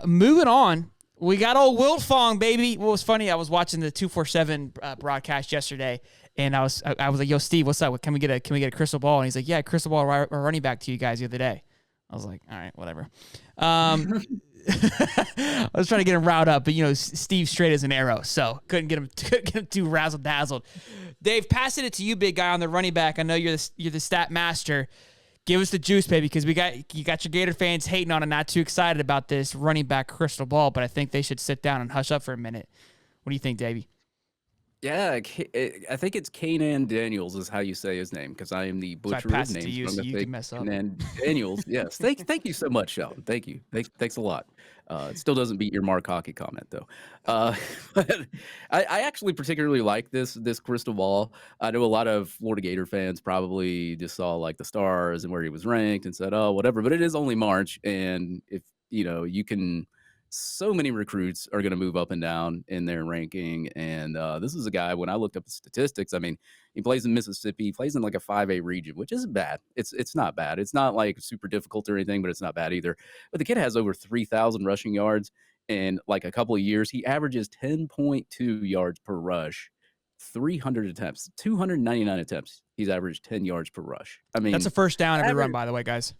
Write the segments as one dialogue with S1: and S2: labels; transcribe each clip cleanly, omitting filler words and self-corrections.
S1: Moving on, we got old Wilt Fong, baby. What was funny, I was watching the 247 broadcast yesterday, and I was like, "Yo, Steve, what's up? Can we get a crystal ball?" And he's like, "Yeah, crystal ball running back to you guys the other day." I was like, "All right, whatever." I was trying to get him riled up, but Steve's straight as an arrow, so couldn't get him too razzle dazzled. Dave, passing it to you, big guy on the running back. I know you're the stat master. Give us the juice, baby, because you got your Gator fans hating on it, not too excited about this running back crystal ball, but I think they should sit down and hush up for a minute. What do you think, Davey?
S2: Yeah, I think it's Kanan Daniels is how you say his name, because I am the
S1: So I
S2: butcher of
S1: pass it to
S2: names.
S1: you
S2: So I'm
S1: so
S2: going
S1: you
S2: to say
S1: can mess up.
S2: Kanan Daniels. Yes. Thank you so much, Sheldon. Thank you. Thanks a lot. It still doesn't beat your Mark Hockey comment, though. But I actually particularly like this crystal ball. I know a lot of Florida Gator fans probably just saw like the stars and where he was ranked and said, oh, whatever. But it is only March. And if, you can so many recruits are going to move up and down in their ranking. And this is a guy, when I looked up the statistics, I mean, he plays in Mississippi, he plays in like a 5A region, which isn't bad. It's not bad. It's not like super difficult or anything, but it's not bad either. But the kid has over 3,000 rushing yards in like a couple of years. He averages 10.2 yards per rush, 300 attempts, 299 attempts. He's averaged 10 yards per rush. I
S1: That's
S2: mean,
S1: a first down every run,
S2: average,
S1: by the way, guys.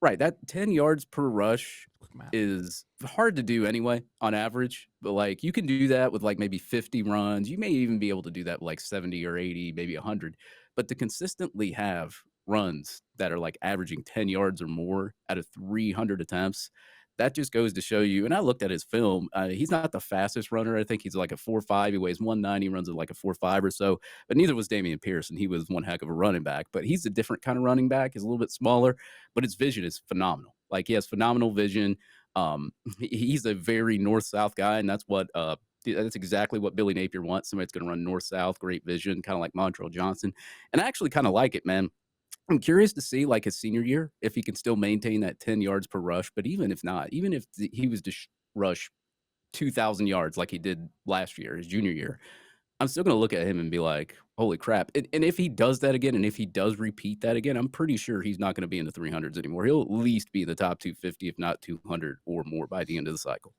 S2: right, that 10 yards per rush is hard to do anyway on average, but like you can do that with like maybe 50 runs. You may even be able to do that with like 70 or 80, maybe 100. But to consistently have runs that are like averaging 10 yards or more out of 300 attempts, that just goes to show you. And I looked at his film. He's not the fastest runner. I think he's like a 4.5. He weighs 190, runs at like a 4.5 or so. But neither was Damian Pierce, and he was one heck of a running back. But he's a different kind of running back. He's a little bit smaller, but his vision is phenomenal. Like he has phenomenal vision. He's a very north-south guy, and that's exactly what Billy Napier wants. Somebody that's going to run north-south, great vision, kind of like Montrell Johnson. And I actually kind of like it, man. I'm curious to see like his senior year if he can still maintain that 10 yards per rush. But even if not, even if he was to rush 2,000 yards like he did last year, his junior year, I'm still going to look at him and be like, holy crap. And if he does that again, and if he does repeat that again, I'm pretty sure he's not going to be in the 300s anymore. He'll at least be in the top 250, if not 200 or more by the end of the cycle.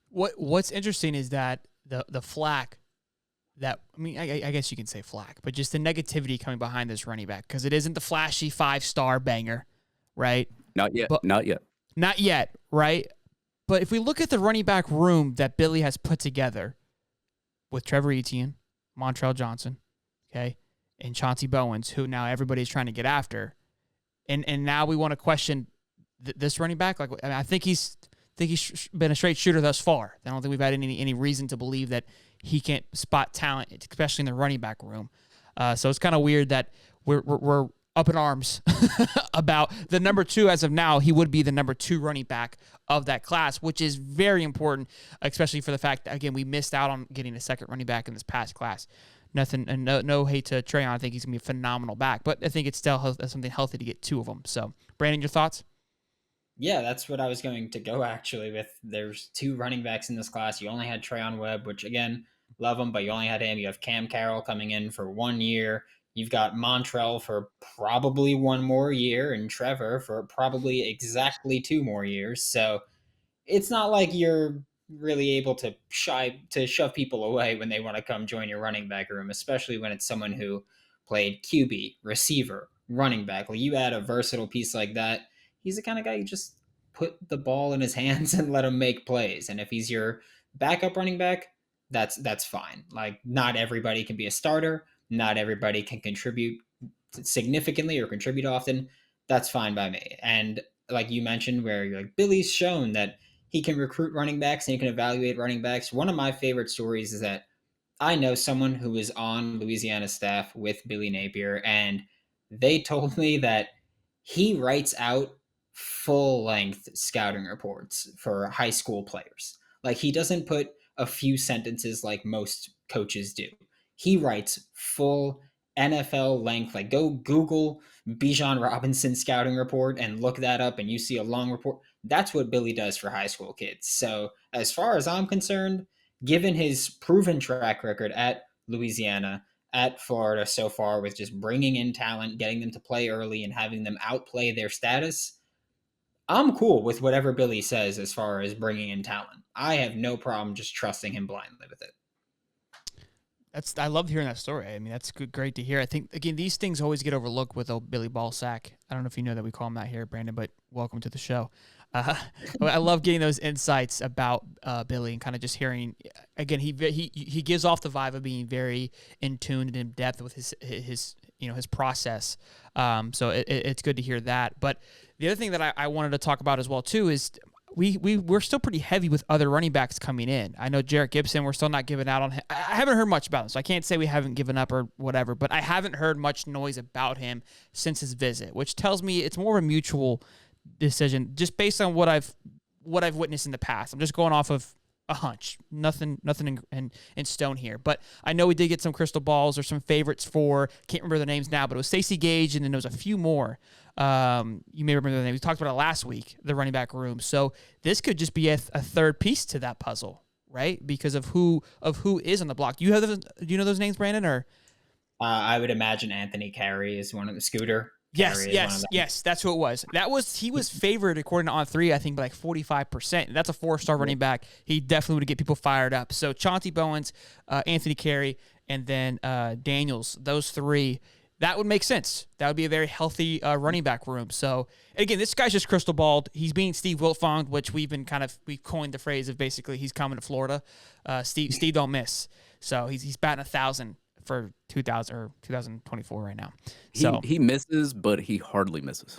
S1: What's interesting is that the flack that, I mean, I guess you can say flack, but just the negativity coming behind this running back, because it isn't the flashy 5-star banger, right?
S2: Not yet.
S1: But
S2: Not yet.
S1: Not yet, right? But if we look at the running back room that Billy has put together with Trevor Etienne, Montrell Johnson, okay, and Chauncey Bowens, who now everybody's trying to get after, and now we want to question this running back. Like, I mean, I think he's been a straight shooter thus far. I don't think we've had any reason to believe that he can't spot talent, especially in the running back room. So it's kind of weird that we're up in arms about the number 2 as of now. He would be the number 2 running back of that class, which is very important, especially for the fact that, again, we missed out on getting a second running back in this past class. Nothing, and no hate to Trayon. I think he's gonna be a phenomenal back, but I think it's still something healthy to get 2 of them. So, Brandon, your thoughts?
S3: Yeah, that's what I was going to go actually with. There's 2 running backs in this class. You only had Trayon Webb, which again, love him, but you only had him. You have Cam Carroll coming in for 1 year. You've got Montrell for probably 1 more year and Trevor for probably exactly 2 more years. So it's not like you're really able to shove people away when they want to come join your running back room, especially when it's someone who played QB, receiver, running back. Like you add a versatile piece like that, he's the kind of guy you just put the ball in his hands and let him make plays. And if he's your backup running back, that's fine. Like not everybody can be a starter, not everybody can contribute significantly or contribute often. That's fine by me. And like you mentioned, where you're like Billy's shown that he can recruit running backs and he can evaluate running backs. One of my favorite stories is that I know someone who was on Louisiana staff with Billy Napier, and they told me that he writes out full length scouting reports for high school players. Like he doesn't put a few sentences like most coaches do. He writes full NFL length. Like go Google Bijan Robinson scouting report and look that up, and you see a long report. That's what Billy does for high school kids. So, as far as I'm concerned, given his proven track record at Louisiana, at Florida so far, with just bringing in talent, getting them to play early, and having them outplay their status, I'm cool with whatever Billy says as far as bringing in talent. I have no problem just trusting him blindly with it.
S1: I love hearing that story. I mean, that's great to hear. I think again, these things always get overlooked with old Billy Ballsack. I don't know if you know that we call him that here, Brandon, but welcome to the show. I love getting those insights about Billy and kind of just hearing. Again, he gives off the vibe of being very in tune and in depth with his process. So it's good to hear that. But the other thing that I wanted to talk about as well too is we're still pretty heavy with other running backs coming in. I know Jarrett Gibson, we're still not giving out on him. I haven't heard much about him, so I can't say we haven't given up or whatever, but I haven't heard much noise about him since his visit, which tells me it's more of a mutual decision just based on what I've witnessed in the past. I'm just going off of a hunch. Nothing in stone here. But I know we did get some crystal balls or some favorites for, can't remember their names now, but it was Stacey Gage and then there was a few more. You may remember the name. We talked about it last week, the running back room. So this could just be a third piece to that puzzle, right? Because of who is on the block. Do you know those names, Brandon? Or
S3: I would imagine Anthony Carey is one of the Scooter.
S1: Yes, that's who it was. He was favored according to On3, I think, by like 45%. That's a 4-star running back. He definitely would get people fired up. So Chauncey Bowens, Anthony Carey, and then Daniels, those three. That would make sense. That would be a very healthy running back room. So, again, this guy's just crystal balled. He's being Steve Wiltfong, which we've coined the phrase of basically he's coming to Florida. Steve don't miss. So he's batting 1,000 for 2024 right now. So
S2: he misses, but he hardly misses.